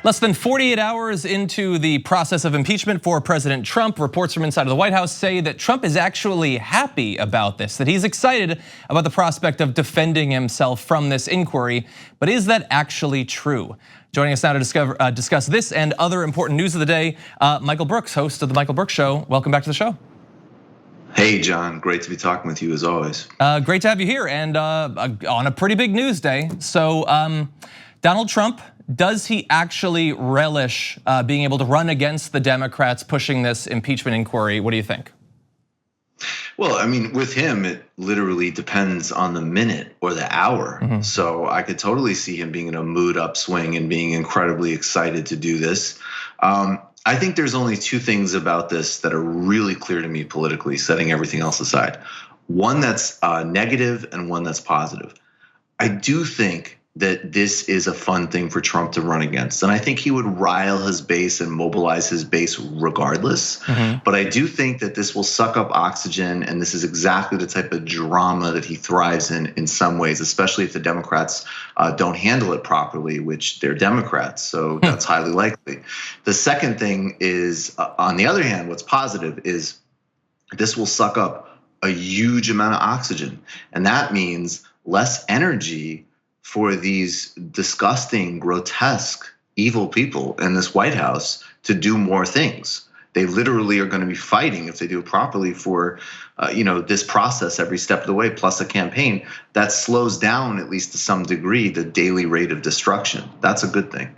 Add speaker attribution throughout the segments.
Speaker 1: Less than 48 hours into the process of impeachment for President Trump, reports from inside of the White House say that Trump is actually happy about this, that he's excited about the prospect of defending himself from this inquiry. But is that actually true? Joining us now to discuss this and other important news of the day, Michael Brooks, host of the Michael Brooks Show. Welcome back to the show.
Speaker 2: Hey, John, great to be talking with you as always.
Speaker 1: Great to have you here and on a pretty big news day. So Donald Trump, does he actually relish being able to run against the Democrats pushing this impeachment inquiry? What do you think?
Speaker 2: Well, I mean, with him, it literally depends on the minute or the hour. So I could totally see him being in a mood upswing and being incredibly excited to do this. I think there's only two things about this that are really clear to me politically, setting everything else aside. One that's negative and one that's positive. I do think that this is a fun thing for Trump to run against. And I think he would rile his base and mobilize his base regardless. But I do think that this will suck up oxygen, and this is exactly the type of drama that he thrives in some ways, especially if the Democrats don't handle it properly, which they're Democrats, so that's highly likely. The second thing is, on the other hand, what's positive is this will suck up a huge amount of oxygen. And that means less energy for these disgusting, grotesque, evil people in this White House to do more things. They literally are going to be fighting, if they do it properly, for this process every step of the way, plus a campaign that slows down, at least to some degree, the daily rate of destruction. That's a good thing.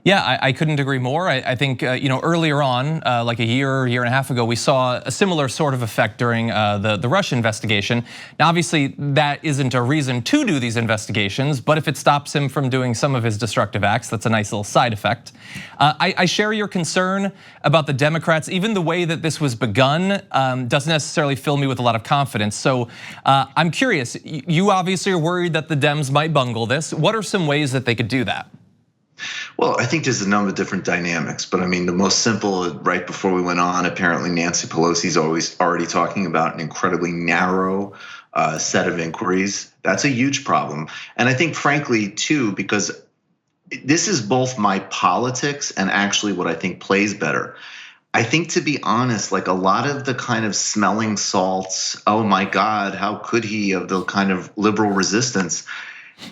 Speaker 1: Yeah, I couldn't agree more. I think earlier on, like a year and a half ago, we saw a similar sort of effect during the Russia investigation. Now, obviously, that isn't a reason to do these investigations, but if it stops him from doing some of his destructive acts, that's a nice little side effect. I share your concern about the Democrats. Even the way that this was begun doesn't necessarily fill me with a lot of confidence. So I'm curious, you obviously are worried that the Dems might bungle this. What are some ways that they could do that?
Speaker 2: Well, I think there's a number of different dynamics, but I mean, the most simple, right before we went on, apparently Nancy Pelosi's always already talking about an incredibly narrow set of inquiries. That's a huge problem. And I think frankly too, because this is both my politics and actually what I think plays better. I think, to be honest, like a lot of the kind of smelling salts, oh my God, how could he, of the kind of liberal resistance,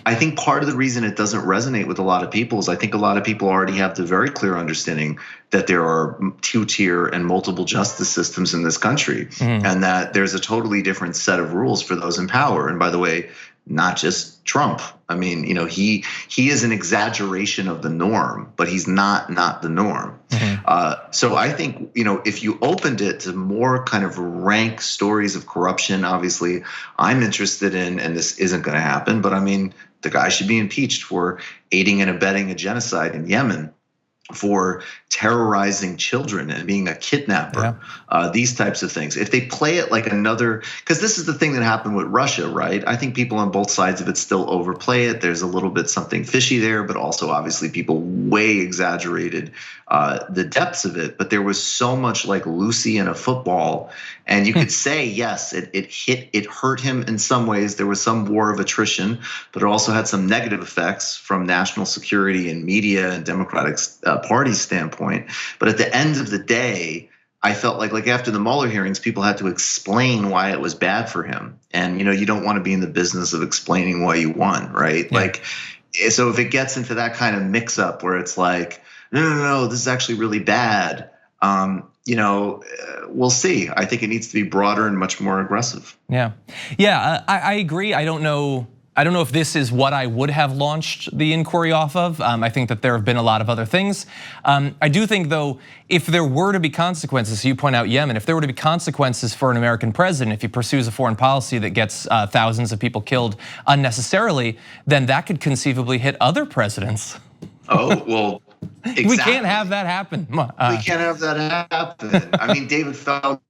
Speaker 2: I think part of the reason it doesn't resonate with a lot of people is I think a lot of people already have the very clear understanding that there are two-tier and multiple justice systems in this country, and that there's a totally different set of rules for those in power. And by the way, not just Trump. I mean, he is an exaggeration of the norm, but he's not the norm. So I think, if you opened it to more kind of rank stories of corruption, obviously I'm interested in, and this isn't going to happen, but I mean, the guy should be impeached for aiding and abetting a genocide in Yemen, for terrorizing children and being a kidnapper, these types of things. If they play it like another, because this is the thing that happened with Russia, right? I think people on both sides of it still overplay it. There's a little bit something fishy there, but also obviously people way exaggerated the depths of it. But there was so much like Lucy in a football, and you could say, yes, it hurt him in some ways. There was some war of attrition, but it also had some negative effects from national security and media and Democratic Party standpoint. But at the end of the day, I felt like after the Mueller hearings, people had to explain why it was bad for him. And you don't want to be in the business of explaining why you won, right? So if it gets into that kind of mix up where it's like, no, this is actually really bad, we'll see. I think it needs to be broader and much more aggressive.
Speaker 1: Yeah, I agree. I don't know if this is what I would have launched the inquiry off of. I think that there have been a lot of other things. I do think, though, if there were to be consequences, you point out Yemen, if there were to be consequences for an American president, if he pursues a foreign policy that gets thousands of people killed unnecessarily, then that could conceivably hit other presidents.
Speaker 2: Oh, well, exactly.
Speaker 1: We can't have that happen.
Speaker 2: We can't have that happen. I mean, David Feldman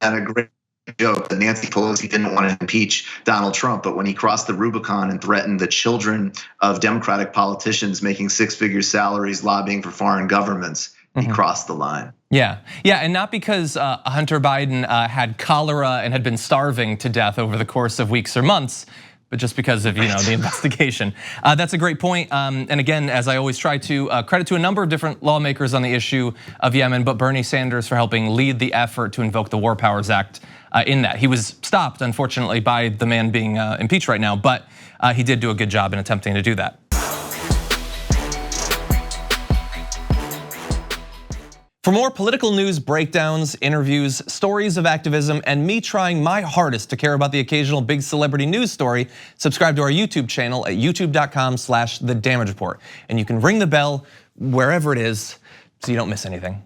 Speaker 2: had a great joke that Nancy Pelosi didn't want to impeach Donald Trump, but when he crossed the Rubicon and threatened the children of Democratic politicians making six-figure salaries lobbying for foreign governments, he crossed the line.
Speaker 1: Yeah, and not because Hunter Biden had cholera and had been starving to death over the course of weeks or months, but just because of the investigation. That's a great point. And again, as I always try to credit to a number of different lawmakers on the issue of Yemen, but Bernie Sanders for helping lead the effort to invoke the War Powers Act in that. He was stopped, unfortunately, by the man being impeached right now, but he did do a good job in attempting to do that. For more political news breakdowns, interviews, stories of activism, and me trying my hardest to care about the occasional big celebrity news story, subscribe to our YouTube channel at youtube.com/thedamagereport. And you can ring the bell wherever it is so you don't miss anything.